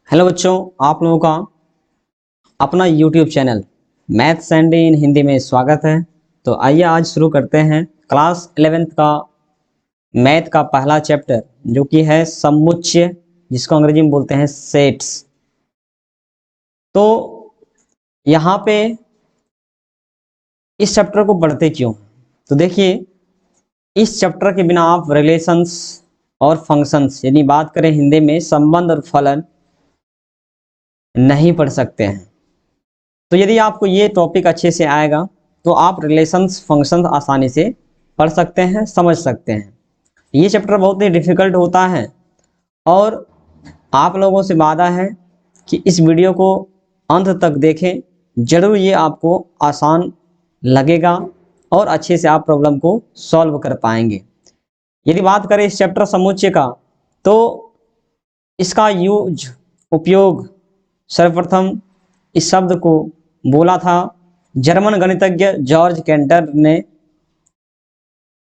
Hello बच्चों, आप लोगों का अपना YouTube channel maths and in Hindi में स्वागत है। तो आइए आज शुरू करते हैं क्लास 11th का मैथ का पहला चैप्टर जो कि है समुच्चय, जिसको अंग्रेजी में बोलते हैं सेट्स। तो यहाँ पे इस चैप्टर को पढ़ते क्यों? तो देखिए, इस चैप्टर के बिना आप रिलेशंस और फंक्शंस यानी बात करें हिंदी में संबंध और फलन नहीं पढ़ सकते हैं। तो यदि आपको ये टॉपिक अच्छे से आएगा तो आप रिलेशंस फंक्शंस आसानी से पढ़ सकते हैं, समझ सकते हैं। ये चैप्टर बहुत ही डिफिकल्ट होता है और आप लोगों से वादा है कि इस वीडियो को अंत तक देखें, जरूर ये आपको आसान लगेगा और अच्छे से आप प्रॉब्लम को सॉल्व कर पाएंगे। यदि बात करें इस चैप्टर समुच्चय का, तो इसका उपयोग सर्वप्रथम इस शब्द को बोला था जर्मन गणितज्ञ जॉर्ज कैंटर ने।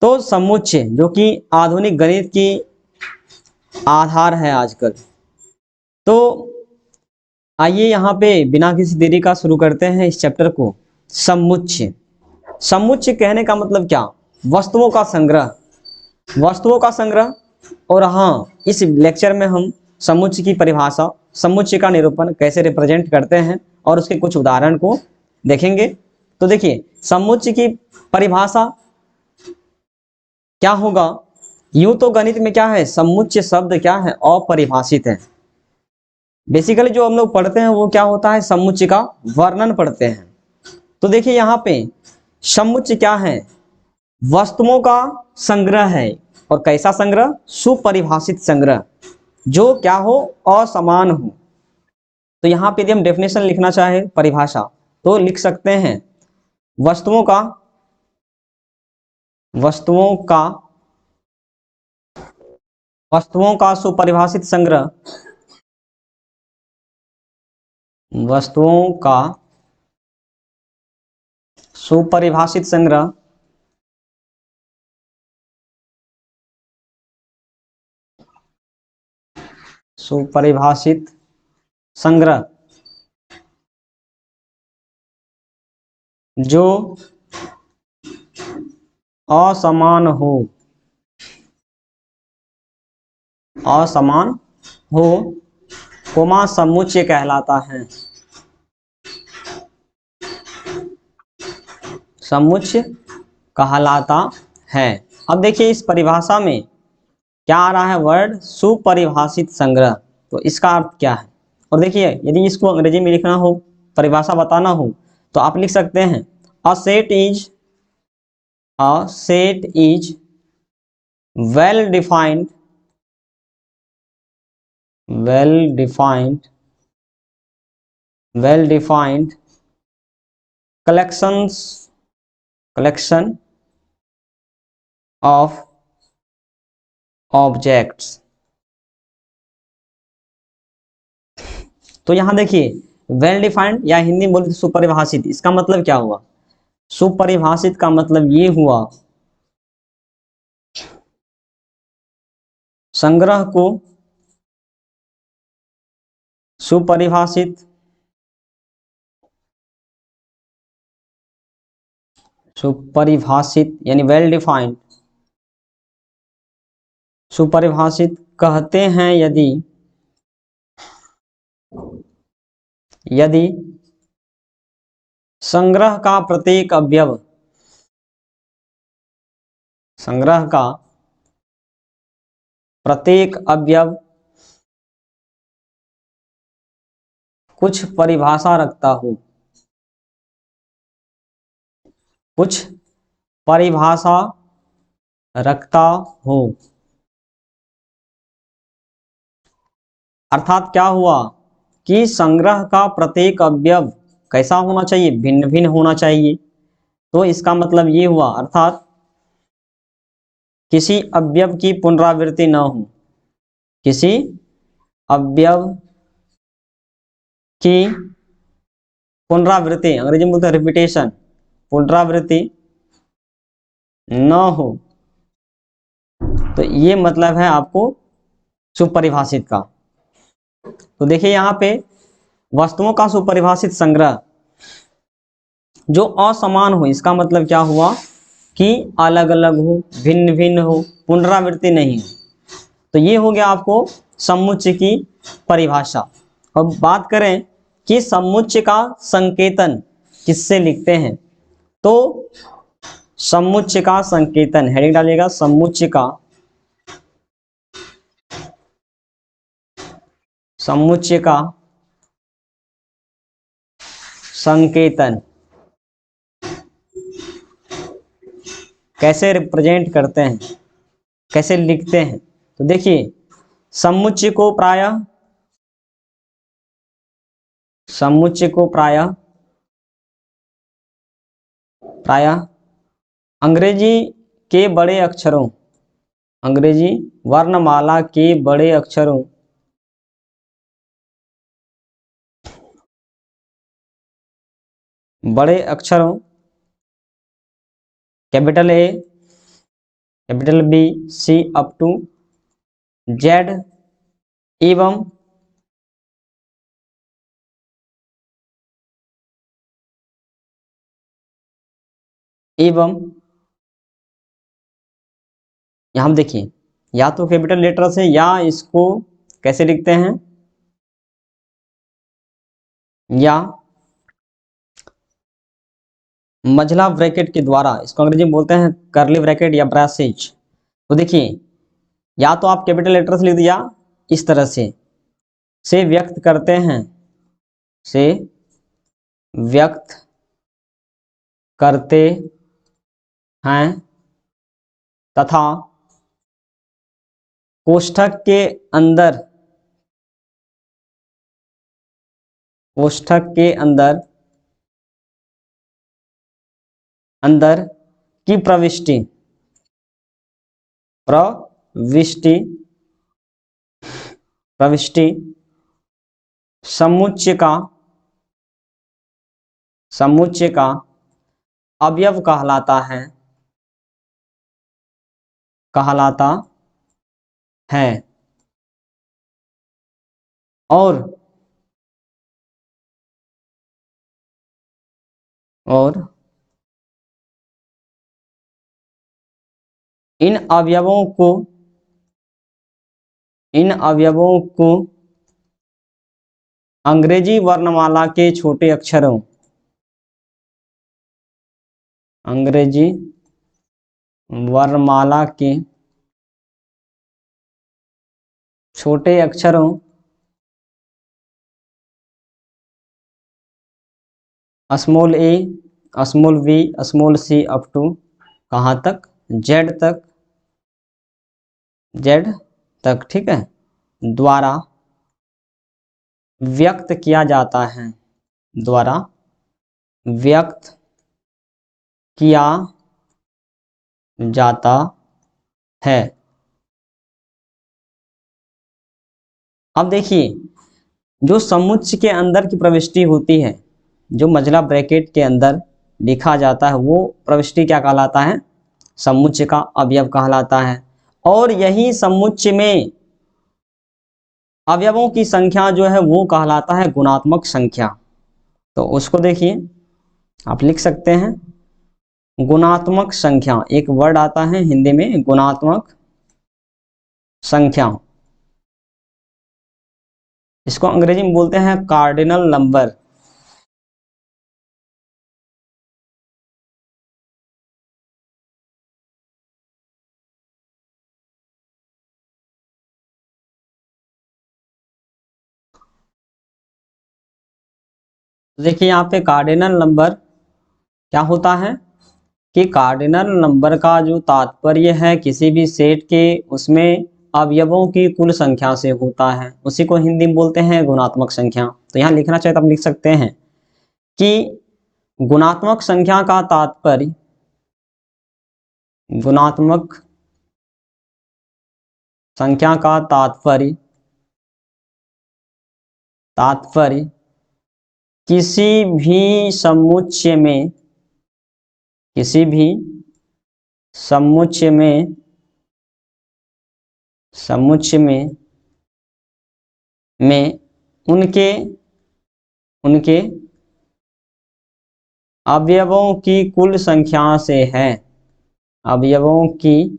तो समुच्चय जो कि आधुनिक गणित की आधार है आजकल। तो आइए यहाँ पे बिना किसी देरी का शुरू करते हैं इस चैप्टर को। समुच्चय, समुच्चय कहने का मतलब क्या? वस्तुओं का संग्रह, वस्तुओं का संग्रह। और हाँ, इस लेक्चर में हम समुच्चय की परिभाषा, समुच्चय का निरूपण कैसे रिप्रेजेंट करते हैं और उसके कुछ उदाहरण को देखेंगे। तो देखिए, समुच्चय की परिभाषा क्या होगा? यूं तो गणित में क्या है, समुच्चय शब्द क्या है, अपरिभाषित है। बेसिकली जो हम लोग पढ़ते हैं वो क्या होता है, समुच्चय का वर्णन पढ़ते हैं। तो देखिए यहाँ पे समुच्चय क्या है, वस्तुओं का संग्रह है। और कैसा संग्रह? सुपरिभाषित संग्रह, जो क्या हो, असमान हो। तो यहाँ पे यदि हम डेफिनेशन लिखना चाहे, परिभाषा, तो लिख सकते हैं वस्तुओं का वस्तुओं का सुपरिभाषित संग्रह, वस्तुओं का सुपरिभाषित संग्रह सुपरिभाषित संग्रह जो असमान हो, असमान हो, कोमा समुच्चय कहलाता है। समुच्चय कहलाता है। अब देखिए इस परिभाषा में क्या आ रहा है, वर्ड सुपरिभाषित संग्रह। तो इसका अर्थ क्या है? और देखिए, यदि इसको अंग्रेजी में लिखना हो, परिभाषा बताना हो, तो आप लिख सकते हैं a set is well defined collection of objects। तो यहां देखिए, वेल डिफाइंड या हिंदी में बोलते सुपरिभाषित, इसका मतलब क्या हुआ? सुपरिभाषित का मतलब ये हुआ संग्रह को सुपरिभाषित यानी वेल डिफाइंड, सुपरिभाषित कहते हैं यदि संग्रह का प्रत्येक अवयव, संग्रह का प्रत्येक अवयव कुछ परिभाषा रखता हो, कुछ परिभाषा रखता हो। अर्थात क्या हुआ कि संग्रह का प्रत्येक अवयव कैसा होना चाहिए, भिन्न भिन्न होना चाहिए। तो इसका मतलब ये हुआ, अर्थात किसी अवयव की पुनरावृत्ति न हो, किसी अवयव की पुनरावृत्ति, अंग्रेजी में बोलते हैं रिपीटेशन, पुनरावृत्ति न हो। तो ये मतलब है आपको सुपरिभाषित का। तो देखिए यहाँ पे वस्तुओं का सुपरिभाषित संग्रह जो असमान हो, इसका मतलब क्या हुआ कि अलग अलग हो, भिन्न भिन्न हो, पुनरावृत्ति नहीं हो। तो ये हो गया आपको समुच्चय की परिभाषा। अब बात करें कि समुच्चय का संकेतन किससे लिखते हैं, तो समुच्चय का संकेतन हेडिंग डालिएगा, समुच्चय का संकेतन कैसे रिप्रेजेंट करते हैं, कैसे लिखते हैं। तो देखिए समुच्चय को प्रायः अंग्रेजी के बड़े अक्षरों, अंग्रेजी वर्णमाला के बड़े अक्षरों capital A, capital B, C up to Z एवं यहां देखिए या तो कैपिटल लेटर से, या इसको कैसे लिखते हैं, या मझला ब्रैकेट के द्वारा, इसको अंग्रेजी में बोलते हैं कर्ली ब्रैकेट या ब्रैसेज। तो देखिए या तो आप कैपिटल लेटर से लिख दिया इस तरह से व्यक्त करते हैं, से व्यक्त करते हैं तथा कोष्ठक के अंदर, अंदर की प्रविष्टि समुच्चय का अवयव कहलाता है और इन अवयवों को अंग्रेजी वर्णमाला के छोटे अक्षरों, अंग्रेजी वर्णमाला के छोटे अक्षरों small A, small B, small C up to कहाँ तक, जेड तक, ठीक है, द्वारा व्यक्त किया जाता है, द्वारा व्यक्त किया जाता है। अब देखिए जो समुच्चय के अंदर की प्रविष्टि होती है, जो मझला ब्रैकेट के अंदर लिखा जाता है, वो प्रविष्टि क्या कहलाता है, समुच्चय का अवयव कहलाता है। और यही समुच्चय में अवयवों की संख्या जो है वो कहलाता है गुणात्मक संख्या। तो उसको देखिए आप लिख सकते हैं गुणात्मक संख्या, एक वर्ड आता है हिंदी में गुणात्मक संख्या, इसको अंग्रेजी में बोलते हैं कार्डिनल नंबर। देखिए यहाँ पे कार्डिनल नंबर क्या होता है कि कार्डिनल नंबर का जो तात्पर्य है किसी भी सेट के उसमें अवयवों की कुल संख्या से होता है, उसी को हिंदी में बोलते हैं गुणात्मक संख्या। तो यहाँ लिखना चाहे तो आप लिख सकते हैं कि गुणात्मक संख्या का तात्पर्य, गुणात्मक संख्या का तात्पर्य किसी भी समुच्चय में, किसी भी समुच्चय में, में उनके उनके अवयवों की कुल संख्या से है। अवयवों की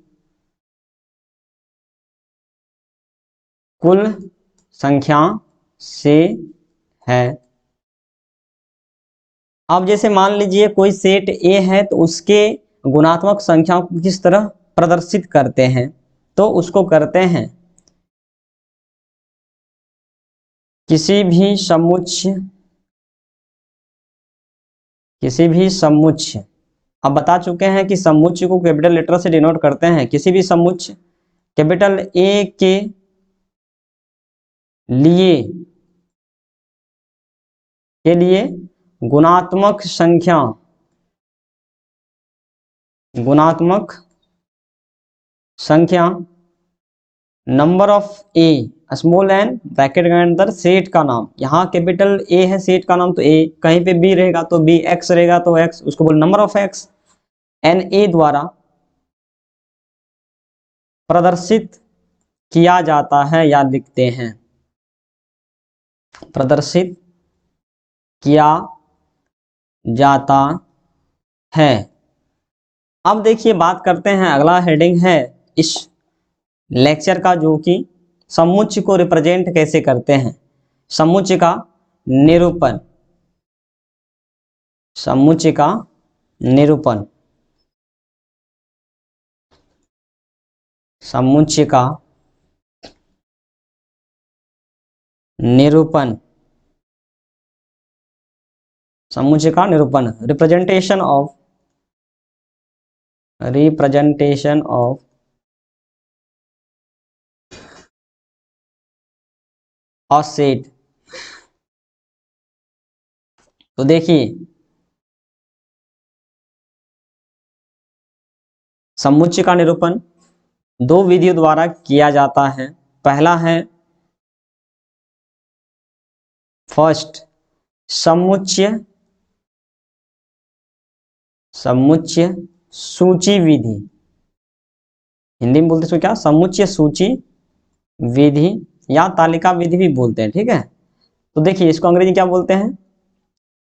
कुल संख्या से है। अब जैसे मान लीजिए कोई सेट ए है तो उसके गुणात्मक संख्या को किस तरह प्रदर्शित करते हैं, तो उसको करते हैं किसी भी समुच्चय। अब बता चुके हैं कि समुच्चय को कैपिटल लेटर से डिनोट करते हैं। किसी भी समुच्चय कैपिटल ए के लिए गुणात्मक संख्या number of A small N bracket के अंदर सेट का नाम, यहाँ कैपिटल ए है सेट का नाम तो ए, कहीं पे बी रहेगा तो बी, एक्स रहेगा तो एक्स, उसको बोल number of X N A द्वारा प्रदर्शित किया जाता है या लिखते हैं। प्रदर्शित किया जाता है। अब देखिए बात करते हैं, अगला हेडिंग है इस लेक्चर का जो कि समुच्चय को रिप्रेजेंट कैसे करते हैं। समुच्चय का निरूपण। समुच्चय का निरूपण। समुच्चय का निरूपण। समुच्चय का निरूपण। Representation of a set. तो देखिए समुच्चय का निरूपण दो विधियों द्वारा किया जाता है। पहला है फर्स्ट समुच्चय सूची विधि। हिंदी में बोलते हैं क्या, समुच्चय सूची विधि या तालिका विधि भी बोलते हैं, ठीक है। तो देखिए इसको अंग्रेजी क्या बोलते हैं,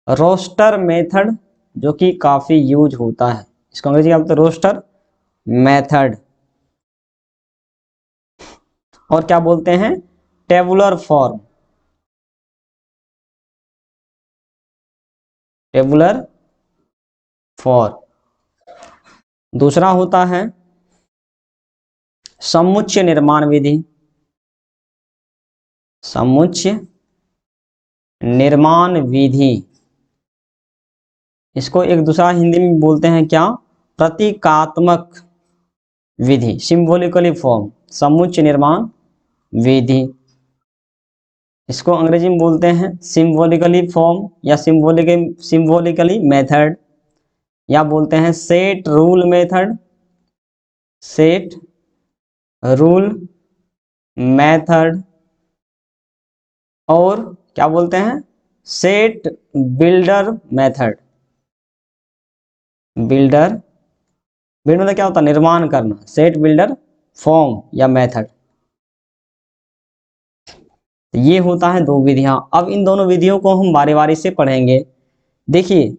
रोस्टर मेथड, जो कि काफी यूज होता है। इसको अंग्रेजी क्या बोलते हैं, रोस्टर मेथड। और क्या बोलते हैं, टेबुलर फॉर्म। Tabular form. दूसरा होता है समुच्चय निर्माण विधि। समुच्चय निर्माण विधि, इसको एक दूसरा हिंदी में बोलते हैं क्या, प्रतीकात्मक विधि, सिंबॉलिकली फॉर्म। समुच्चय निर्माण विधि, इसको अंग्रेजी में बोलते हैं सिंबॉलिकली फॉर्म या सिंबॉलिकली मेथड, या बोलते हैं set rule method. Set rule method. और क्या बोलते हैं, सेट बिल्डर मेथड। बिल्डर मतलब क्या होता है, निर्माण करना। सेट बिल्डर फॉर्म या मेथड। ये होता है दो विधियां। अब इन दोनों विधियों को हम बारी बारी से पढ़ेंगे। देखिए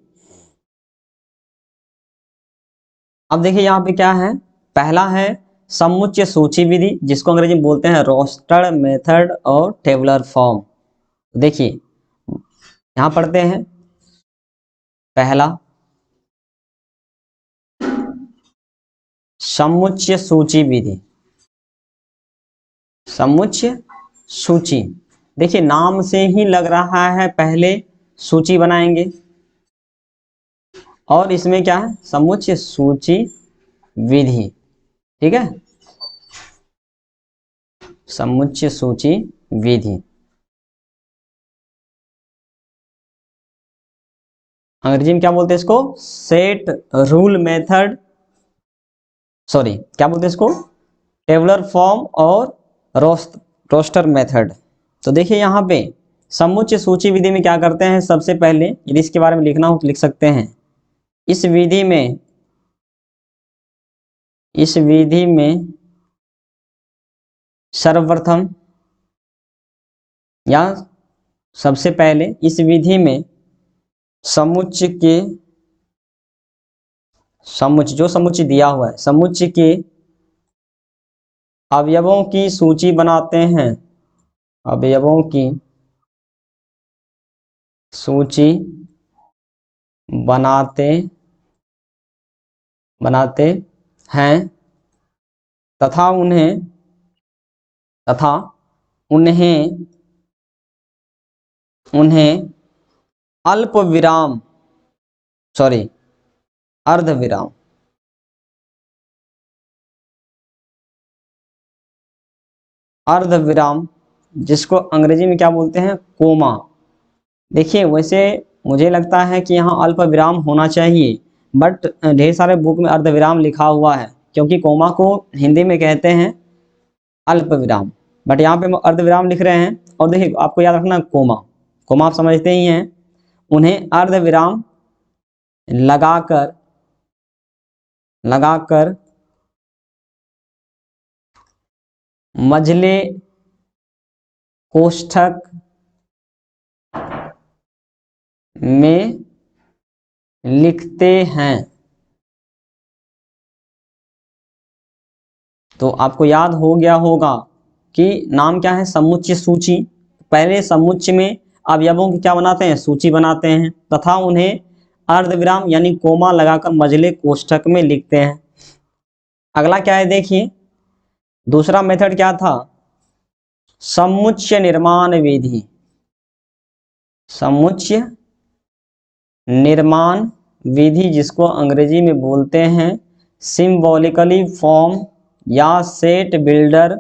अब देखिए यहाँ पे क्या है, पहला है समुच्चय सूची विधि, जिसको अंग्रेजी में बोलते हैं रोस्टर मेथड और टेबुलर फॉर्म। देखिए यहां पढ़ते हैं, पहला समुच्चय सूची विधि। समुच्चय सूची, देखिए नाम से ही लग रहा है पहले सूची बनाएंगे, और इसमें क्या है, समुच्चय सूची विधि, ठीक है। समुच्चय सूची विधि, अंग्रेजी में क्या बोलते हैं इसको, सेट रूल मेथड, सॉरी क्या बोलते हैं इसको, टेबुलर फॉर्म और रोस्टर मेथड। तो देखिए यहाँ पे समुच्चय सूची विधि में क्या करते हैं, सबसे पहले यदि इसके बारे में लिखना हो तो लिख सकते हैं। इस विधि में सर्वप्रथम या सबसे पहले इस विधि में समुच्चय के जो समुच्चय दिया हुआ है समुच्चय के अवयवों की सूची बनाते हैं, अवयवों की सूची बनाते हैं तथा उन्हें अल्प विराम अर्ध विराम जिसको अंग्रेजी में क्या बोलते हैं, कोमा। देखिए वैसे मुझे लगता है कि यहाँ अल्प विराम होना चाहिए, बट ढेर सारे बुक में अर्ध विराम लिखा हुआ है, क्योंकि कोमा को हिंदी में कहते हैं अल्प विराम, बट यहाँ पे अर्ध विराम लिख रहे हैं। और देखिए आपको याद रखना कोमा आप समझते ही हैं, उन्हें अर्ध विराम लगाकर मझले कोष्ठक में लिखते हैं। तो आपको याद हो गया होगा कि नाम क्या है, समुच्चय सूची। पहले समुच्चय में अवयवों की क्या बनाते हैं, सूची बनाते हैं तथा उन्हें अर्धविराम यानी कोमा लगाकर मझले कोष्ठक में लिखते हैं। अगला क्या है देखिए, दूसरा मेथड क्या था, समुच्चय निर्माण विधि। समुच्चय निर्माण विधि जिसको अंग्रेजी में बोलते हैं सिंबॉलिकली फॉर्म या सेट बिल्डर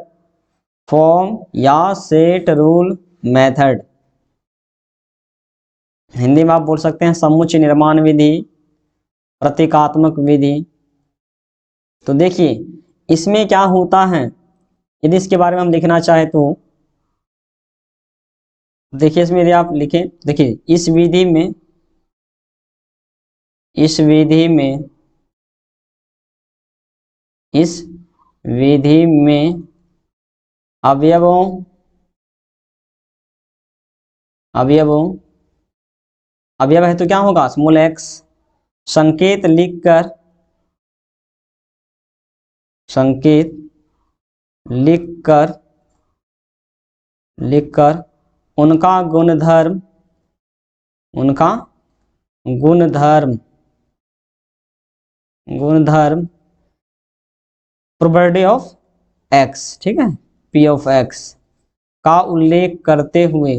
फॉर्म या सेट रूल मेथड। हिंदी में आप बोल सकते हैं समुच्चय निर्माण विधि, प्रतीकात्मक विधि। तो देखिए इसमें क्या होता है, यदि इसके बारे में हम लिखना चाहें तो देखिए इसमें यदि आप लिखें, देखिए इस विधि में अवयव है तो क्या होगा, स्मॉल एक्स। संकेत लिखकर उनका गुणधर्म प्रोबेबिलिटी ऑफ एक्स, ठीक है, पी ऑफ एक्स का उल्लेख करते हुए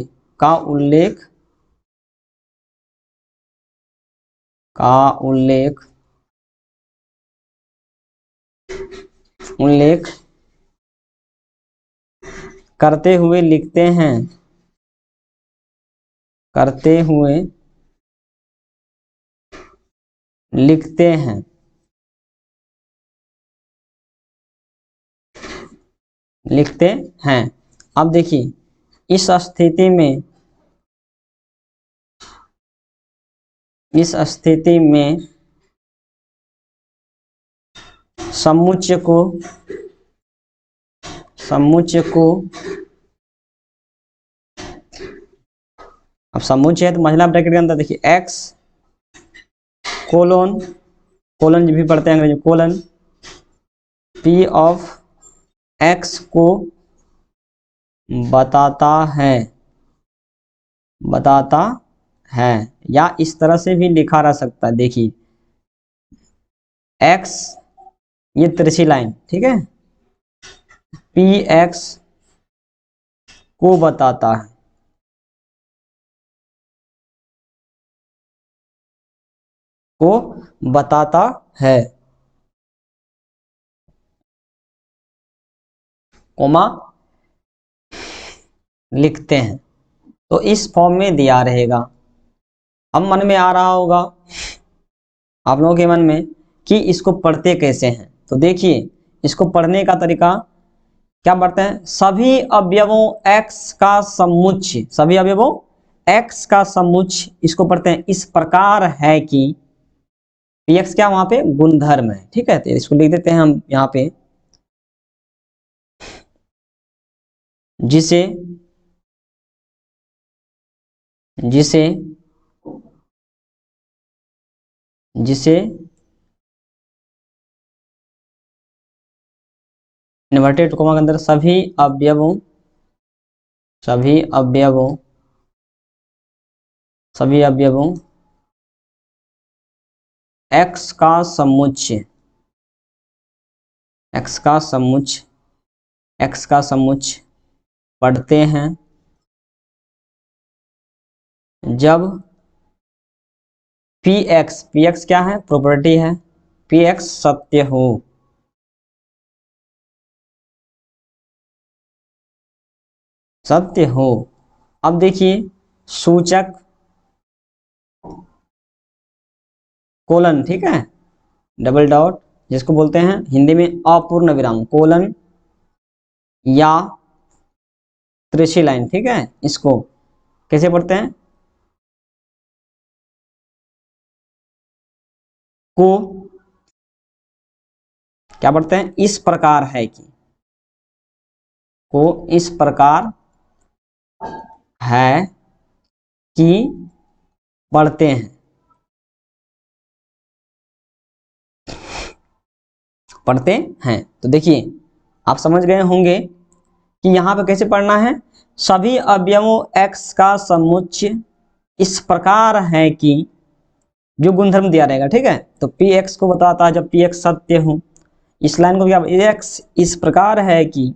करते हुए लिखते हैं, लिखते हैं। अब देखिए इस स्थिति में समुच्चय को अब समुच्चय है तो महिला ब्रैकेट के अंदर देखिए x कोलन भी पढ़ते हैं अंग्रेजी, कोलन p ऑफ x को बताता है या इस तरह से भी लिखा रह सकता है। देखिए x ये तिरछी लाइन, ठीक है, px को बताता है कोमा लिखते हैं। तो इस फॉर्म में दिया रहेगा। अब मन में आ रहा होगा आप लोगों के मन में कि इसको पढ़ते कैसे हैं। तो देखिए इसको पढ़ने का तरीका क्या पढ़ते हैं, सभी अवयवों x का समुच्चय, इसको पढ़ते हैं इस प्रकार है कि px क्या वहां पे गुणधर्म है, ठीक है। तो इसको लिख देते हैं हम यहाँ पे, जिसे जिसे जिसे इन्वर्टेड कोमा के अंदर सभी अवयवों x का समुच्चय पढ़ते हैं जब px क्या है, प्रॉपर्टी है, px सत्य हो। अब देखिए सूचक कोलन, ठीक है, डबल डॉट, जिसको बोलते हैं हिंदी में अपूर्ण विराम, कोलन या तिरछी लाइन, ठीक है। इसको कैसे पढ़ते हैं, को क्या पढ़ते हैं, इस प्रकार है कि, को इस प्रकार है कि पढ़ते हैं, तो देखिए आप समझ गए होंगे कि यहाँ पे कैसे पढ़ना है, सभी अवयवों x का समुच्चय इस प्रकार है कि, जो गुणधर्म दिया रहेगा, ठीक है, तो px को बताता है जब px सत्य हो। इस लाइन को क्या, x इस प्रकार है कि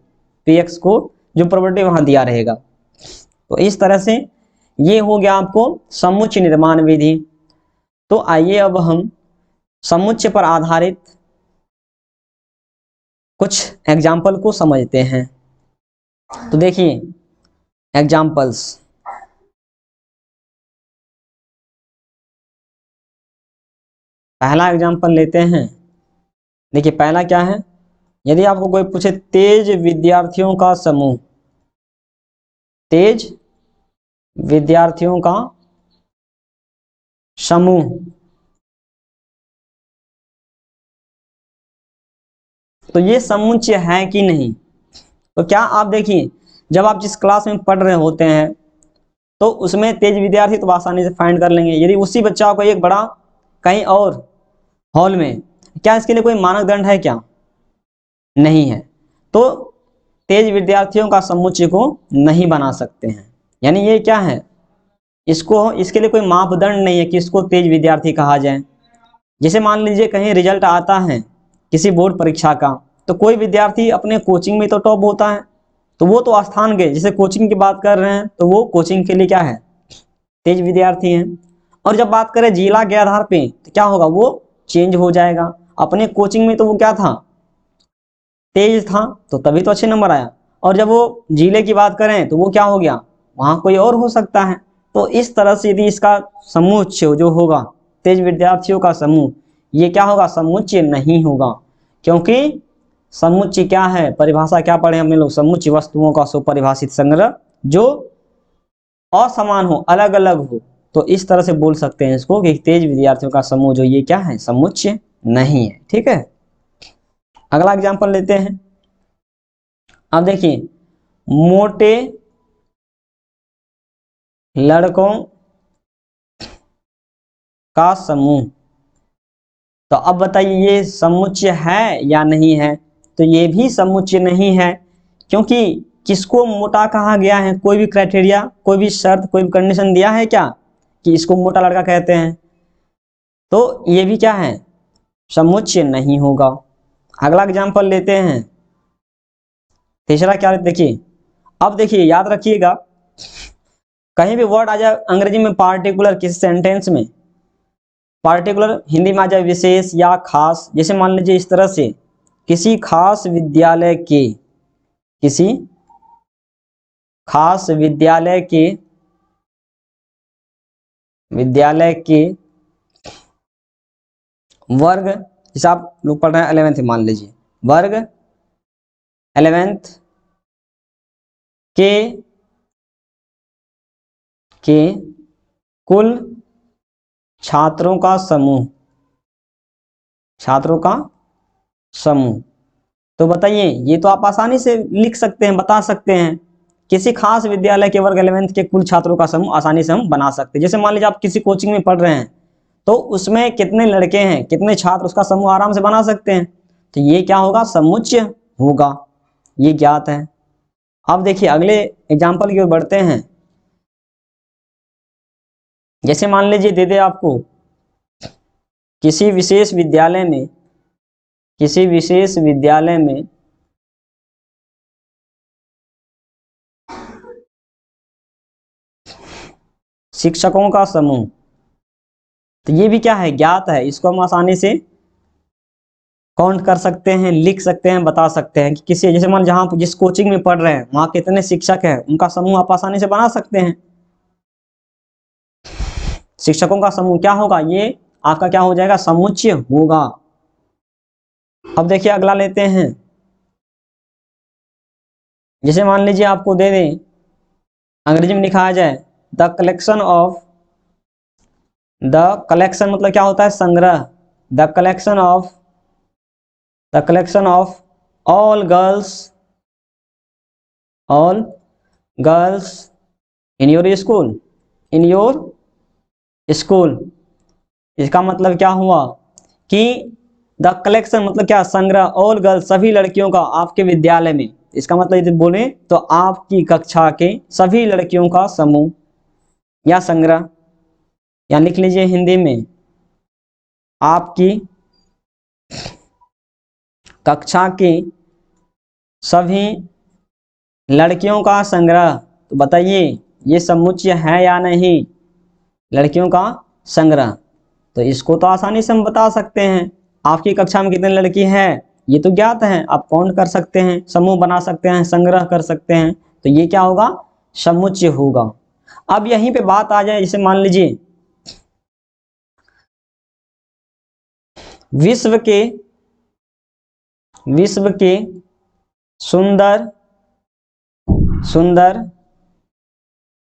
px को जो प्रॉपर्टी वहां दिया रहेगा। तो इस तरह से ये हो गया आपको समुच्चय निर्माण विधि। तो आइए अब हम समुच्चय पर आधारित कुछ एग्जाम्पल को समझते हैं। तो देखिए एग्जाम्पल्स, पहला एग्जाम्पल लेते हैं। देखिए पहला क्या है, यदि आपको कोई पूछे तेज विद्यार्थियों का समूह, तेज विद्यार्थियों का समूह, तो ये समुच्चय है कि नहीं। तो क्या आप देखिए, जब आप जिस क्लास में पढ़ रहे होते हैं तो उसमें तेज विद्यार्थी तो आसानी से फाइंड कर लेंगे। यदि उसी बच्चा को एक बड़ा कहीं और हॉल में, क्या इसके लिए कोई मानदंड है, क्या नहीं है, तो तेज विद्यार्थियों का समुच्चय को नहीं बना सकते हैं। यानी ये क्या है, इसके लिए कोई मापदंड नहीं है कि इसको तेज विद्यार्थी कहा जाए। जैसे मान लीजिए कहीं रिजल्ट आता है किसी बोर्ड परीक्षा का, तो कोई विद्यार्थी अपने कोचिंग में तो टॉप होता है, तो वो तो स्थान के, जैसे कोचिंग की बात कर रहे हैं तो वो कोचिंग के लिए क्या है, तेज विद्यार्थी हैं। और जब बात करें जिला के आधार पे तो क्या होगा, वो चेंज हो जाएगा। अपने कोचिंग में तो वो क्या था, तेज था, तो तभी तो अच्छे नंबर आया। और जब वो जिले की बात करें तो वो क्या हो गया, वहां कोई और हो सकता है। तो इस तरह से यदि इसका समुच्चय जो होगा, तेज विद्यार्थियों का समूह, ये क्या होगा, समुच्चय नहीं होगा। क्योंकि समुच्चय क्या है, परिभाषा क्या पढ़े हमने लोग, समुच्चय वस्तुओं का सुपरिभाषित संग्रह जो असमान हो, अलग अलग हो। तो इस तरह से बोल सकते हैं इसको कि तेज विद्यार्थियों का समूह जो, ये क्या है, समुच्चय नहीं है, ठीक है। अगला एग्जांपल लेते हैं। अब देखिए मोटे लड़कों का समूह, तो अब बताइए ये समुच्चय है या नहीं है। तो ये भी समुच्चय नहीं है, क्योंकि किसको मोटा कहा गया है, कोई भी क्राइटेरिया, कोई भी शर्त, कोई भी कंडीशन दिया है क्या कि इसको मोटा लड़का कहते हैं, तो ये भी क्या है, समुच्चय नहीं होगा। अगला एग्जांपल लेते हैं, तीसरा क्या, देखिए अब देखिए याद रखिएगा, कहीं भी वर्ड आ जाए अंग्रेजी में पार्टिकुलर किसी सेंटेंस में, पार्टिकुलर हिंदी में आ जाए विशेष या खास। जैसे मान लीजिए इस तरह से, किसी खास विद्यालय के, किसी खास विद्यालय के वर्ग, जैसे आप लोग पढ़ रहे हैं 11th, मान लीजिए वर्ग 11th के कुल छात्रों का समूह, तो बताइए, ये तो आप आसानी से लिख सकते हैं, बता सकते हैं किसी खास विद्यालय के वर्ग 11th के कुल छात्रों का समूह आसानी से हम बना सकते हैं। जैसे मान लीजिए आप किसी कोचिंग में पढ़ रहे हैं, तो उसमें कितने लड़के हैं, कितने छात्र, उसका समूह आराम से बना सकते हैं। तो ये क्या होगा, समुच्चय होगा, ये ज्ञात है। अब देखिए अगले एग्जाम्पल की ओर बढ़ते हैं। जैसे मान लीजिए दे दे आपको किसी विशेष विद्यालय में, किसी विशेष विद्यालय में शिक्षकों का समूह, तो ये भी क्या है, ज्ञात है। इसको हम आसानी से काउंट कर सकते हैं, लिख सकते हैं, बता सकते हैं कि किसी, जैसे मान जहाँ जिस कोचिंग में पढ़ रहे हैं वहाँ कितने शिक्षक हैं, उनका समूह आप आसानी से बना सकते हैं। शिक्षकों का समूह क्या होगा, ये आपका क्या हो जाएगा, समुच्चय होगा। अब देखिए अगला लेते हैं। जैसे मान लीजिए आपको दे दें, अंग्रेजी में लिखा जाए the collection of, the collection मतलब क्या होता है, संग्रह। The collection of, the collection of all girls, all girls in your school, in your school. इसका मतलब क्या हुआ कि द कलेक्शन मतलब क्या, संग्रह, ऑल गर्ल्स सभी लड़कियों का आपके विद्यालय में। इसका मतलब यदि बोले तो आपकी कक्षा के सभी लड़कियों का समूह या संग्रह, या लिख लीजिए हिंदी में आपकी कक्षा की सभी लड़कियों का संग्रह। तो बताइए ये समुच्चय है या नहीं, लड़कियों का संग्रह। तो इसको तो आसानी से हम बता सकते हैं, आपकी कक्षा में कितने लड़की है ये तो ज्ञात है, आप काउंट कर सकते हैं, समूह बना सकते हैं, संग्रह कर सकते हैं। तो ये क्या होगा, समुच्चय होगा। अब यहीं पे बात आ जाए, जैसे मान लीजिए विश्व के, विश्व के सुंदर, सुंदर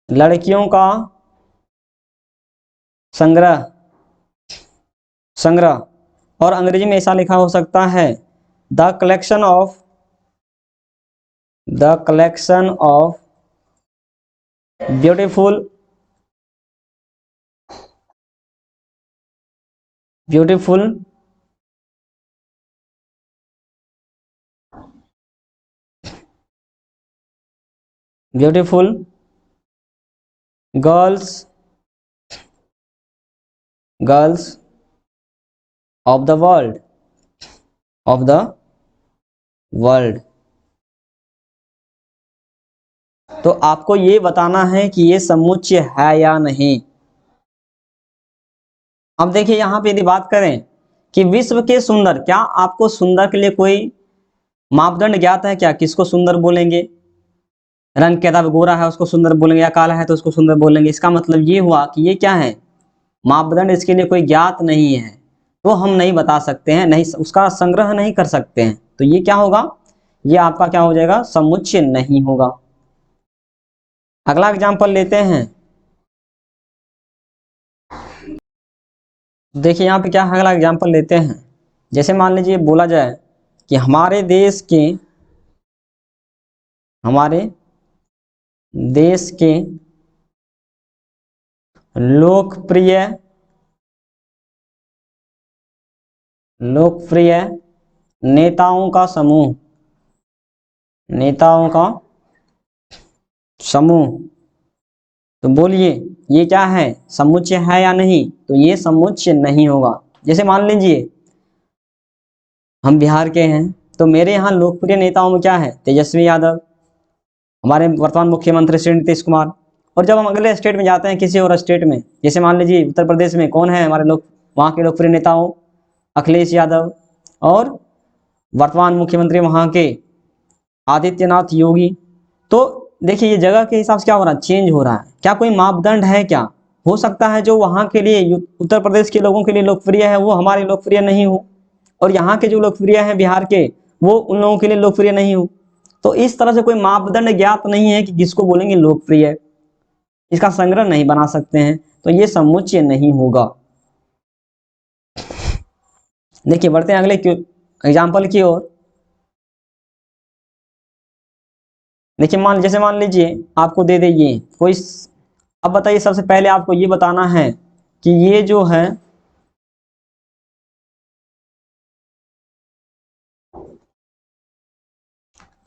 लड़कियों का संग्रह, संग्रह, और अंग्रेजी में ऐसा लिखा हो सकता है the collection of, the collection of beautiful, beautiful beautiful girls, girls of the world, of the world. तो आपको ये बताना है कि ये समुच्चय है या नहीं। अब देखिए यहाँ पे यदि बात करें कि विश्व के सुंदर, क्या आपको सुंदर के लिए कोई मापदंड ज्ञात है क्या, किसको सुंदर बोलेंगे, रंग के आधार गोरा है उसको सुंदर बोलेंगे, या काला है तो उसको सुंदर बोलेंगे। इसका मतलब ये हुआ कि ये क्या है, मापदंड इसके लिए कोई ज्ञात नहीं है, तो हम नहीं बता सकते हैं, नहीं उसका संग्रह नहीं कर सकते हैं। तो ये क्या होगा, ये आपका क्या हो जाएगा, समुच्चय नहीं होगा। अगला एग्जाम्पल लेते हैं। देखिए यहाँ पे क्या है, अगला एग्जाम्पल लेते हैं। जैसे मान लीजिए बोला जाए कि हमारे देश के, हमारे देश के लोकप्रिय, लोकप्रिय नेताओं का समूह, नेताओं का समूह। तो बोलिए ये क्या है, समुच्चय है या नहीं। तो ये समुच्चय नहीं होगा। जैसे मान लीजिए हम बिहार के हैं, तो मेरे यहाँ लोकप्रिय नेताओं में क्या है, तेजस्वी यादव, हमारे वर्तमान मुख्यमंत्री श्री नीतीश कुमार। और जब हम अगले स्टेट में जाते हैं, किसी और स्टेट में, जैसे मान लीजिए उत्तर प्रदेश में, कौन है हमारे लोग, वहाँ के लोकप्रिय नेताओं, अखिलेश यादव, और वर्तमान मुख्यमंत्री वहाँ के आदित्यनाथ योगी। तो देखिए ये जगह के हिसाब से क्या हो रहा है, चेंज हो रहा है। क्या कोई मापदंड है क्या, हो सकता है जो वहाँ के लिए, उत्तर प्रदेश के लोगों के लिए लोकप्रिय है वो हमारे लोकप्रिय नहीं हो, और यहाँ के जो लोकप्रिय हैं बिहार के, वो उन लोगों के लिए लोकप्रिय नहीं हो। तो इस तरह से कोई मापदंड ज्ञात नहीं है कि किसको बोलेंगे लोकप्रिय, इसका संग्रह नहीं बना सकते हैं, तो ये समुच्चय नहीं होगा। देखिए बढ़ते हैं अगले एग्जाम्पल की ओर। देखिए जैसे मान लीजिए आपको दे दे ये कोई, अब बताइए सबसे पहले आपको ये बताना है कि ये जो है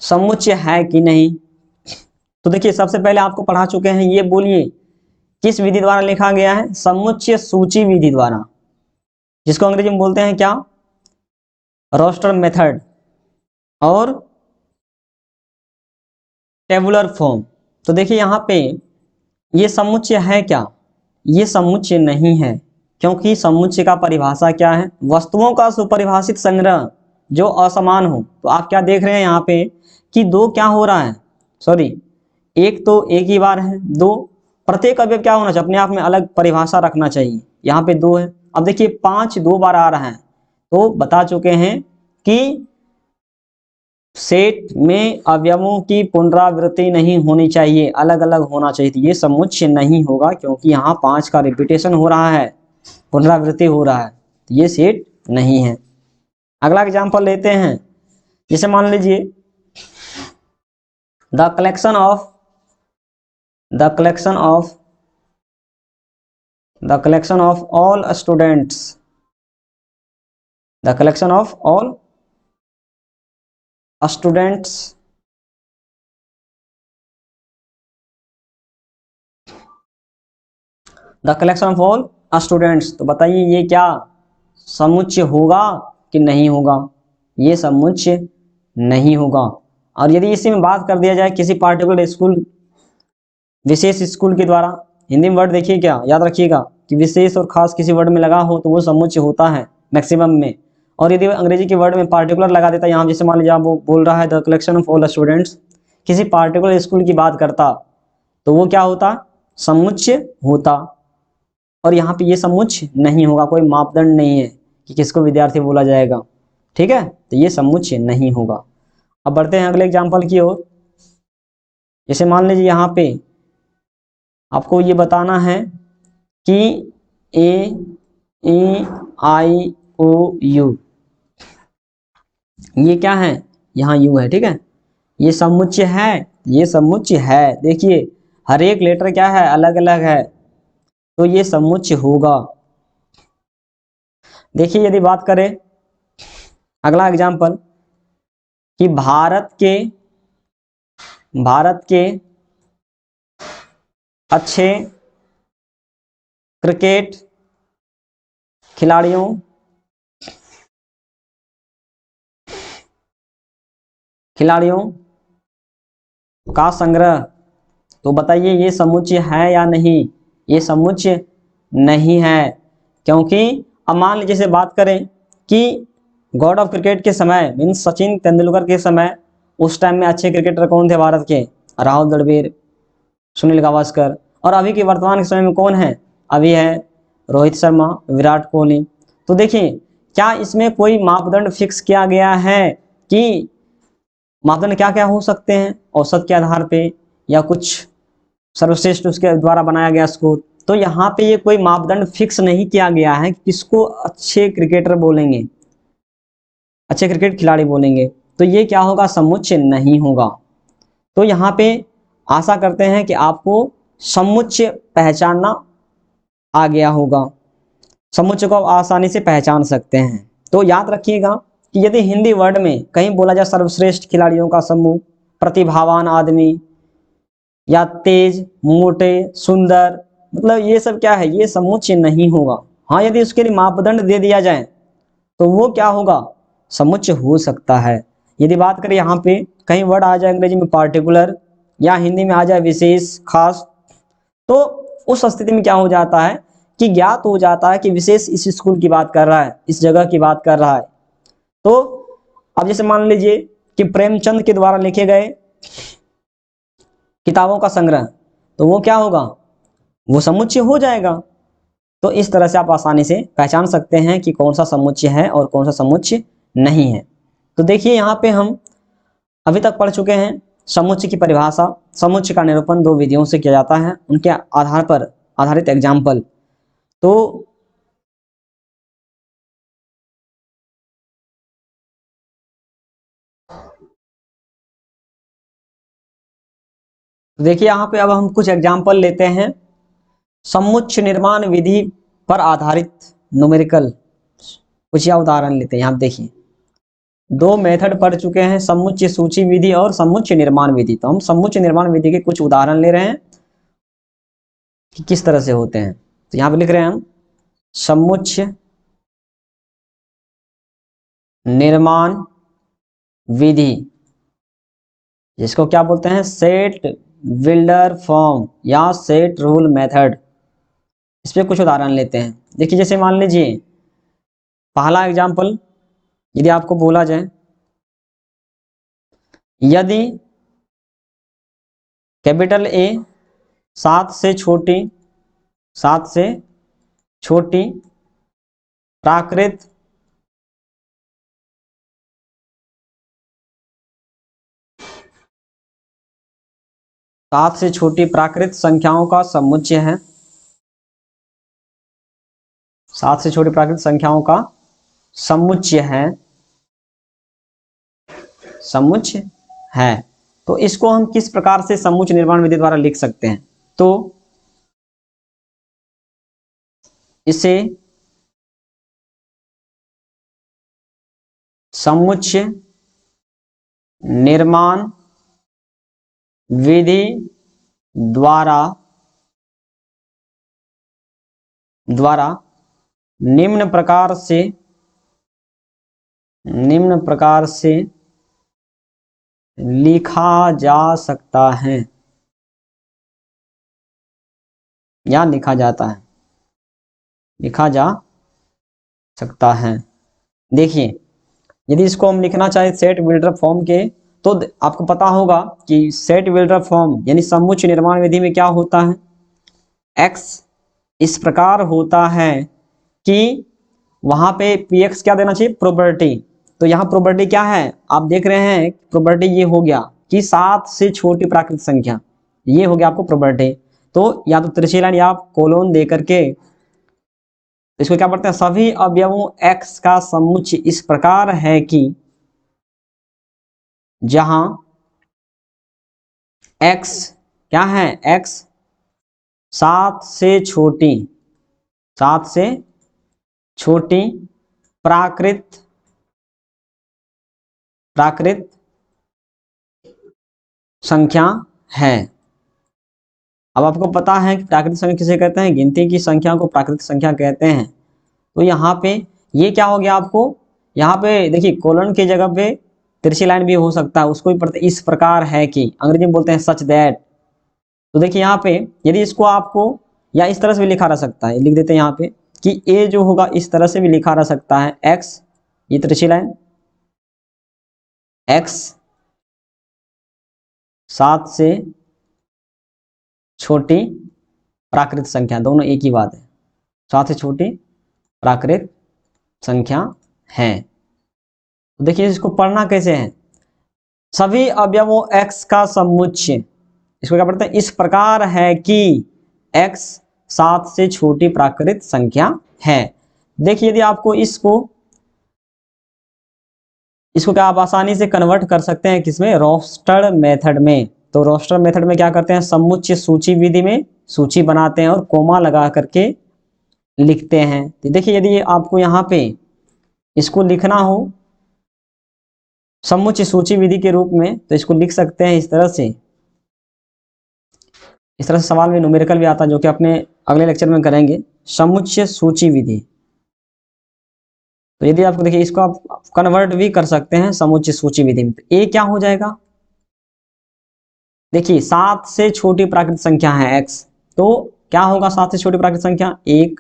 समुच्चय है कि नहीं। तो देखिए सबसे पहले आपको पढ़ा चुके हैं, ये बोलिए किस विधि द्वारा लिखा गया है, समुच्चय सूची विधि द्वारा, जिसको अंग्रेजी में बोलते हैं क्या, रोस्टर मेथड और टेबुलर फॉर्म। तो देखिए यहाँ पे ये समुच्चय है क्या, ये समुच्चय नहीं है, क्योंकि समुच्चय का परिभाषा क्या है, वस्तुओं का सुपरिभाषित संग्रह जो असमान हो। तो आप क्या देख रहे हैं यहाँ पे कि दो क्या हो रहा है, सॉरी एक तो एक ही बार है, दो प्रत्येक अवयव क्या होना चाहिए, अपने आप में अलग परिभाषा रखना चाहिए। यहाँ पे दो है, अब देखिए पांच दो बार आ रहा है, तो बता चुके हैं कि सेट में अवयवों की पुनरावृत्ति नहीं होनी चाहिए, अलग अलग होना चाहिए। ये समुच्चय नहीं होगा, क्योंकि यहाँ पांच का रिपीटेशन हो रहा है, पुनरावृत्ति हो रहा है, तो ये सेट नहीं है। अगला एग्जांपल लेते हैं, जैसे मान लीजिए the collection of the collection of the collection of all students the collection of all students the collection of all students. तो बताइए ये क्या समुच्चय होगा कि नहीं होगा, ये समुच्चय नहीं होगा। और यदि इसी में बात कर दिया जाए किसी पार्टिकुलर स्कूल, विशेष स्कूल के द्वारा, हिंदी में वर्ड देखिए क्या, याद रखिएगा कि विशेष और खास किसी वर्ड में लगा हो तो वो समुच्चय होता है मैक्सिमम में। और यदि अंग्रेजी के वर्ड में पार्टिकुलर लगा देता है, यहाँ जैसे मान लीजिए आप वो बोल रहा है the collection of all students, किसी पार्टिकुलर स्कूल की बात करता, तो वो क्या होता, समुच्चय होता। और यहाँ पे ये समुच्चय नहीं होगा, कोई मापदंड नहीं है कि किसको विद्यार्थी बोला जाएगा, ठीक है, तो ये समुच्चय नहीं होगा। अब बढ़ते हैं अगले एग्जाम्पल की ओर। जैसे मान लीजिए यहाँ पे आपको ये बताना है कि ए ई आई ओ यू, ये क्या है, यहाँ यू है, ठीक है, ये समुच्चय है, ये समुच्चय है। देखिए हर एक लेटर क्या है, अलग अलग है, तो ये समुच्चय होगा। देखिए यदि बात करें अगला एग्जाम्पल कि भारत के अच्छे क्रिकेट खिलाड़ियों खिलाड़ियों का संग्रह। तो बताइए ये समुच्चय है या नहीं, ये समुच्चय नहीं है, क्योंकि अब मान लीजिए से बात करें कि गॉड ऑफ क्रिकेट के समय मीन्स सचिन तेंदुलकर के समय, उस टाइम में अच्छे क्रिकेटर कौन थे भारत के, राहुल द्रविड़, सुनील गावस्कर। और अभी के वर्तमान के समय में कौन है, अभी है रोहित शर्मा, विराट कोहली। तो देखिए क्या इसमें कोई मापदंड फिक्स किया गया है कि मापदंड क्या क्या हो सकते हैं, औसत के आधार पे या कुछ सर्वश्रेष्ठ उसके द्वारा बनाया गया स्कोर। तो यहाँ पे ये कोई मापदंड फिक्स नहीं किया गया है कि किसको अच्छे क्रिकेटर बोलेंगे, अच्छे क्रिकेट खिलाड़ी बोलेंगे, तो ये क्या होगा, समुच्चय नहीं होगा। तो यहाँ पे आशा करते हैं कि आपको समुच्चय पहचानना आ गया होगा, समुच्चय को आप आसानी से पहचान सकते हैं। तो याद रखिएगा कि यदि हिंदी वर्ड में कहीं बोला जाए सर्वश्रेष्ठ खिलाड़ियों का समूह, प्रतिभावान आदमी, या तेज, मोटे, सुंदर, मतलब ये सब क्या है, ये समुच्चय नहीं होगा। हाँ यदि उसके लिए मापदंड दे दिया जाए तो वो क्या होगा, समुच्चय हो सकता है। यदि बात करें यहाँ पे कहीं वर्ड आ जाए अंग्रेजी में पार्टिकुलर, या हिंदी में आ जाए विशेष खास, तो उस स्थिति में क्या हो जाता है कि ज्ञात हो जाता है कि विशेष इस स्कूल की बात कर रहा है, इस जगह की बात कर रहा है। तो अब जैसे मान लीजिए कि प्रेमचंद के द्वारा लिखे गए किताबों का संग्रह, तो वो क्या होगा, वो समुच्चय हो जाएगा। तो इस तरह से आप आसानी से पहचान सकते हैं कि कौन सा समुच्चय है और कौन सा समुच्चय नहीं है। तो देखिए यहाँ पे हम अभी तक पढ़ चुके हैं समुच्चय की परिभाषा, समुच्चय का निरूपण दो विधियों से किया जाता है, उनके आधार पर आधारित एग्जाम्पल। तो तो देखिए यहाँ पे अब हम कुछ एग्जाम्पल लेते हैं समुच्चय निर्माण विधि पर आधारित न्यूमेरिकल कुछ या उदाहरण लेते हैं। यहाँ देखिए दो मेथड पढ़ चुके हैं, समुच्चय सूची विधि और समुच्चय निर्माण विधि। तो हम समुच्चय निर्माण विधि के कुछ उदाहरण ले रहे हैं कि किस तरह से होते हैं। तो यहाँ पे लिख रहे हैं हम समुच्चय निर्माण विधि, जिसको क्या बोलते हैं सेट बिल्डर फॉर्म या सेट रूल मेथड। इस पे कुछ उदाहरण लेते हैं। देखिए जैसे मान लीजिए पहला एग्जाम्पल यदि आपको बोला जाए, यदि कैपिटल ए 7 से छोटी प्राकृत संख्याओं का समुच्चय है, 7 से छोटी प्राकृत संख्याओं का समुच्चय है, तो इसको हम किस प्रकार से समुच्चय निर्माण विधि द्वारा लिख सकते हैं। तो इसे समुच्चय निर्माण विधि द्वारा निम्न प्रकार से लिखा जा सकता है या लिखा जा सकता है। देखिए यदि इसको हम लिखना चाहे सेट बिल्डर फॉर्म के, तो आपको पता होगा कि सेट बिल्डर फॉर्म यानी समुच्चय निर्माण विधि में क्या होता है, x इस प्रकार होता है कि वहां पे px क्या देना चाहिए प्रोबेबिलिटी। तो यहाँ प्रोबेबिलिटी क्या है आप देख रहे हैं, प्रोबेबिलिटी ये हो गया कि 7 से छोटी प्राकृतिक संख्या, ये हो गया आपको प्रोबेबिलिटी। तो या तो तिरछी लाइन या कोलोन दे करके इसको क्या पढ़ते हैं, सभी अवयवों x का समुच्चय इस प्रकार है कि जहां x क्या है, x 7 से छोटी प्राकृत संख्या है। अब आपको पता है कि प्राकृतिक संख्या किसे कहते हैं, गिनती की संख्या को प्राकृतिक संख्या कहते हैं। तो यहाँ पे ये क्या हो गया आपको, यहाँ पे देखिए कोलन की जगह पे तिरछी लाइन भी हो सकता है, उसको भी पढ़ते इस प्रकार है कि, अंग्रेजी में बोलते हैं सच दैट। तो देखिए यहाँ पे यदि इसको आपको या इस तरह से भी लिखा रह सकता है, लिख देते हैं यहाँ पे कि ए जो होगा इस तरह से भी लिखा रह सकता है, एक्स ये तिरछी लाइन एक्स 7 से छोटी प्राकृत संख्या, दोनों एक ही बात है, 7 से छोटी प्राकृत संख्या है। तो देखिए इसको पढ़ना कैसे है, सभी अवयवों x का समुच्चय, इसको क्या पढ़ते हैं, इस प्रकार है कि x 7 से छोटी प्राकृत संख्या है। देखिए यदि आपको इसको क्या आप आसानी से कन्वर्ट कर सकते हैं किसमें, रोस्टर मेथड में। तो रोस्टर मेथड में क्या करते हैं, समुच्चय सूची विधि में सूची बनाते हैं और कोमा लगा करके लिखते हैं। तो देखिए यदि आपको यहाँ पे इसको लिखना हो समुच्चय सूची विधि के रूप में, तो इसको लिख सकते हैं इस तरह से। इस तरह से सवाल में न्यूमेरिकल भी आता है जो कि अपने अगले लेक्चर में करेंगे, समुच्चय सूची विधि। तो यदि आपको देखिए इसको आप कन्वर्ट भी कर सकते हैं समुच्चय सूची विधि में। तो ए क्या हो जाएगा, देखिए 7 से छोटी प्राकृतिक संख्या है x, तो क्या होगा 7 से छोटी प्राकृतिक संख्या 1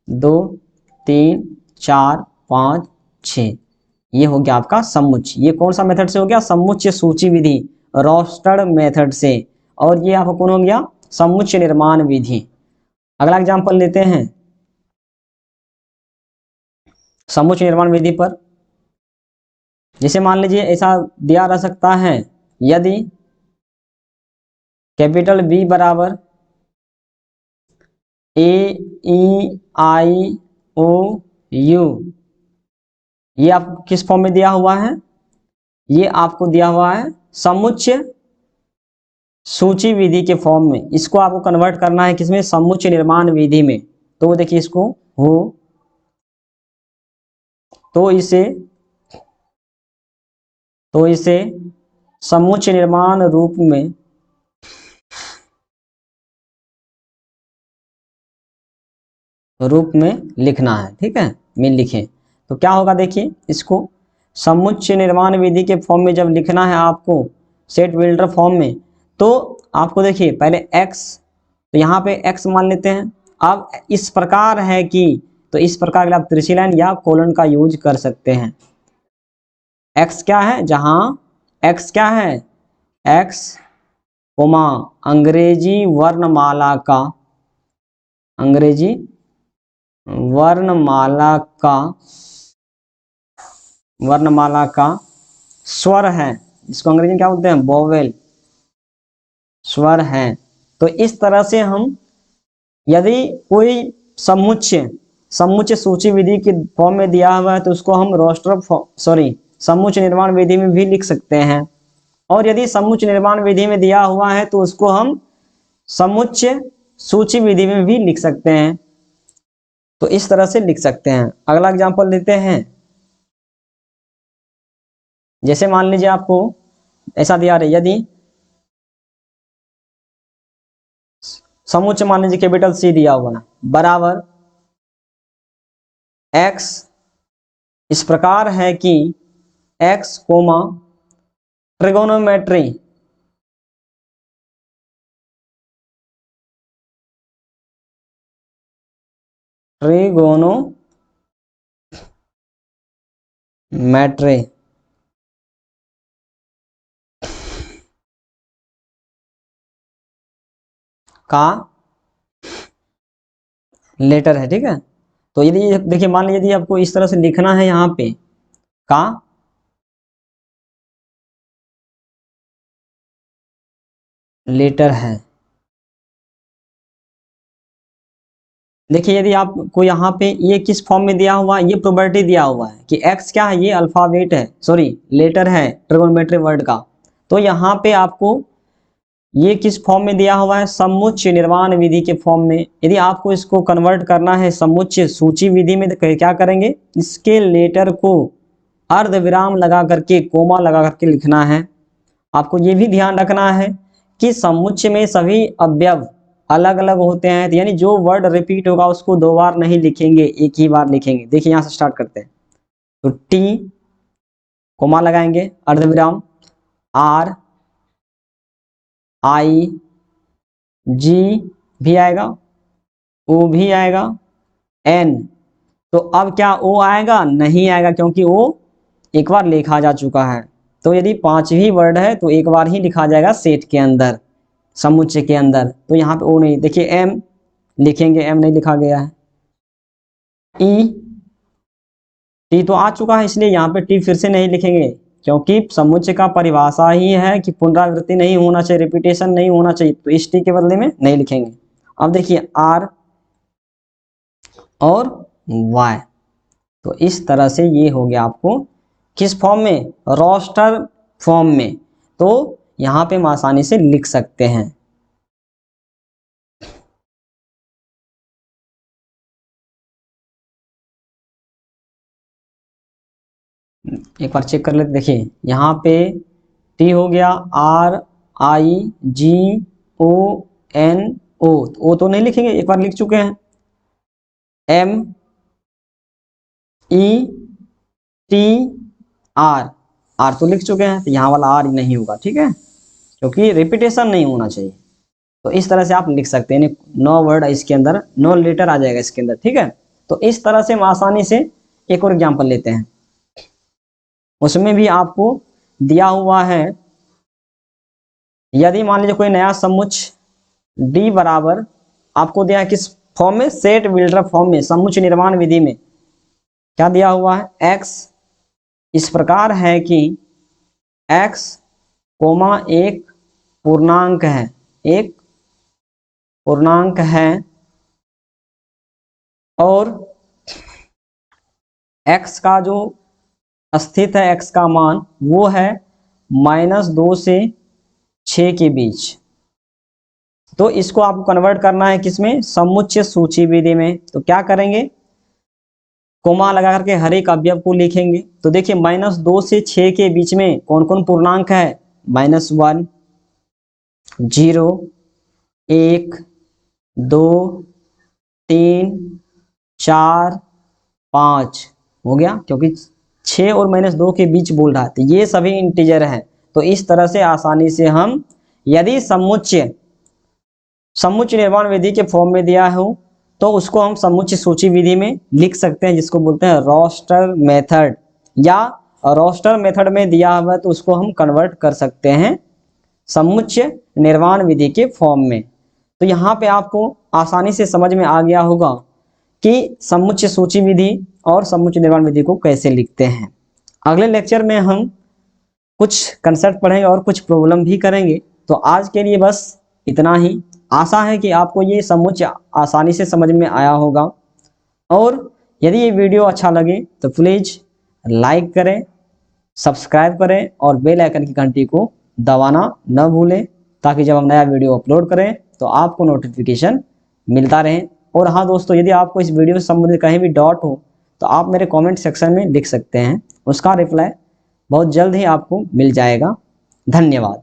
2 3 4 5 6, ये हो गया आपका समुच्चय। ये कौन सा मेथड से हो गया, समुच्चय सूची विधि रोस्टर मेथड से। और ये आपका कौन हो गया, समुच्चय निर्माण विधि। अगला एग्जांपल लेते हैं समुच्चय निर्माण विधि पर। जैसे मान लीजिए ऐसा दिया रह सकता है, यदि कैपिटल B बराबर AEIOU, ये आपको किस फॉर्म में दिया हुआ है, ये आपको दिया हुआ है समुच्चय सूची विधि के फॉर्म में, इसको आपको कन्वर्ट करना है किसमें, समुच्चय निर्माण विधि में। तो देखिए इसको हो, तो इसे समुच्चय निर्माण रूप में लिखना है, ठीक है, में लिखें। तो क्या होगा देखिए, इसको समुच्चय निर्माण विधि के फॉर्म में जब लिखना है आपको सेट बिल्डर फॉर्म में, तो आपको देखिए पहले x, तो यहाँ पे x मान लेते हैं। अब इस प्रकार है कि, तो इस प्रकार आप तिरछी लाइन या कोलन का यूज कर सकते हैं। x क्या है, जहां x क्या है, x कोमा अंग्रेजी वर्णमाला का, अंग्रेजी वर्णमाला का स्वर है, जिसको अंग्रेजी में क्या बोलते हैं, वोवेल, स्वर है। तो इस तरह से हम, यदि कोई समुच्चय सूची विधि के फॉर्म में दिया हुआ है तो उसको हम समुच्चय निर्माण विधि में भी लिख सकते हैं। और यदि समुच्चय निर्माण विधि में दिया हुआ है तो उसको हम समुच्चय सूची विधि में भी लिख सकते हैं। तो इस तरह से लिख सकते हैं। अगला एग्जांपल लेते हैं। जैसे मान लीजिए आपको ऐसा दिया रहे, यदि समुच्चय मान लीजिए कैपिटल C दिया हुआ है बराबर x, इस प्रकार है कि x कोमा ट्रिगोनोमेट्री, का लेटर है, ठीक है। तो यदि देखिए मान लीजिए यदि आपको इस तरह से लिखना है, यहाँ पे का लेटर है। देखिए यदि आपको यहाँ पे ये किस फॉर्म में दिया हुआ है, ये प्रॉपर्टी दिया हुआ है कि x क्या है, ये अल्फाबेट है, लेटर है ट्रिगोनोमेट्री वर्ड का। तो यहाँ पे आपको ये किस फॉर्म में दिया हुआ है, समुच्चय निर्माण विधि के फॉर्म में। यदि आपको इसको कन्वर्ट करना है समुच्चय सूची विधि में, तो क्या करेंगे, इसके लेटर को अर्धविराम लगा करके, कोमा लगा करके लिखना है। आपको ये भी ध्यान रखना है कि समुच्चय में सभी अवयव अलग अलग होते हैं, यानी जो वर्ड रिपीट होगा उसको दो बार नहीं लिखेंगे, एक ही बार लिखेंगे। देखिए यहाँ से स्टार्ट करते हैं। तो टी कोमा लगाएंगे, अर्धविराम, आर, आई, जी भी आएगा, ओ भी आएगा, एन। तो अब क्या ओ आएगा, नहीं आएगा, क्योंकि ओ एक बार लिखा जा चुका है। तो यदि 5 ही वर्ड है तो एक बार ही लिखा जाएगा सेट के अंदर, समुच्चय के अंदर। तो यहाँ पे ओ नहीं, देखिए एम लिखेंगे, एम नहीं लिखा गया है। ई, टी तो आ चुका है, इसलिए यहाँ पे टी फिर से नहीं लिखेंगे, क्योंकि समुच्चय का परिभाषा ही है कि पुनरावृत्ति नहीं होना चाहिए, रिपीटेशन नहीं होना चाहिए। तो इस टी के बदले में नहीं लिखेंगे। अब देखिए आर और वाई। तो इस तरह से ये हो गया आपको किस फॉर्म में, रोस्टर फॉर्म में। तो यहाँ पे हम आसानी से लिख सकते हैं। एक बार चेक कर लेते, देखिए यहाँ पे टी हो गया, are, I, ji, O, N, ओ तो नहीं लिखेंगे, एक बार लिख चुके हैं। M, E, T, R, R तो लिख चुके हैं, तो यहाँ वाला आर नहीं होगा, ठीक है, क्योंकि रिपीटेशन नहीं होना चाहिए। तो इस तरह से आप लिख सकते हैं, 9 वर्ड इसके अंदर, 9 लेटर आ जाएगा इसके अंदर, ठीक है। तो इस तरह से हम आसानी से एक और एग्जाम्पल लेते हैं। उसमें भी आपको दिया हुआ है, यदि मान लीजिए कोई नया समुच्चय डी बराबर आपको दिया है किस फॉर्म में, सेट बिल्डर फॉर्म में, समुच्चय निर्माण विधि में। क्या दिया हुआ है, x इस प्रकार है कि x कोमा एक पूर्णांक है, एक पूर्णांक है, और x का जो स्थित है, x का मान वो है -2 से 6 के बीच। तो इसको आपको कन्वर्ट करना है किसमें, समुच्चय सूची विधि में। तो क्या करेंगे, कोमा लगा करके हर एक अवयव को लिखेंगे। तो देखिए -2 से 6 के बीच में कौन कौन पूर्णांक है, -1, 0, 1, 2, 3, 4, 5 हो गया, क्योंकि 6 और -2 के बीच बोल रहा है, तो ये सभी इंटीजर हैं। तो इस तरह से आसानी से हम, यदि समुच्चय निर्माण विधि के फॉर्म में दिया हो तो उसको हम समुच्चय सूची विधि में लिख सकते हैं, जिसको बोलते हैं रोस्टर मेथड, या रोस्टर मेथड में दिया हुआ है तो उसको हम कन्वर्ट कर सकते हैं समुच्चय निर्माण विधि के फॉर्म में। तो यहाँ पे आपको आसानी से समझ में आ गया होगा कि समुच्चय सूची विधि और समुच्चय निर्माण विधि को कैसे लिखते हैं। अगले लेक्चर में हम कुछ कंसेप्ट पढ़ेंगे और कुछ प्रॉब्लम भी करेंगे। तो आज के लिए बस इतना ही। आशा है कि आपको ये समुच्चय आसानी से समझ में आया होगा, और यदि ये वीडियो अच्छा लगे तो प्लीज़ लाइक करें, सब्सक्राइब करें और बेल आइकन की घंटी को दबाना न भूलें, ताकि जब हम नया वीडियो अपलोड करें तो आपको नोटिफिकेशन मिलता रहे। और हाँ दोस्तों, यदि आपको इस वीडियो से संबंधित कहीं भी डाउट हो तो आप मेरे कमेंट सेक्शन में लिख सकते हैं, उसका रिप्लाई बहुत जल्द ही आपको मिल जाएगा। धन्यवाद।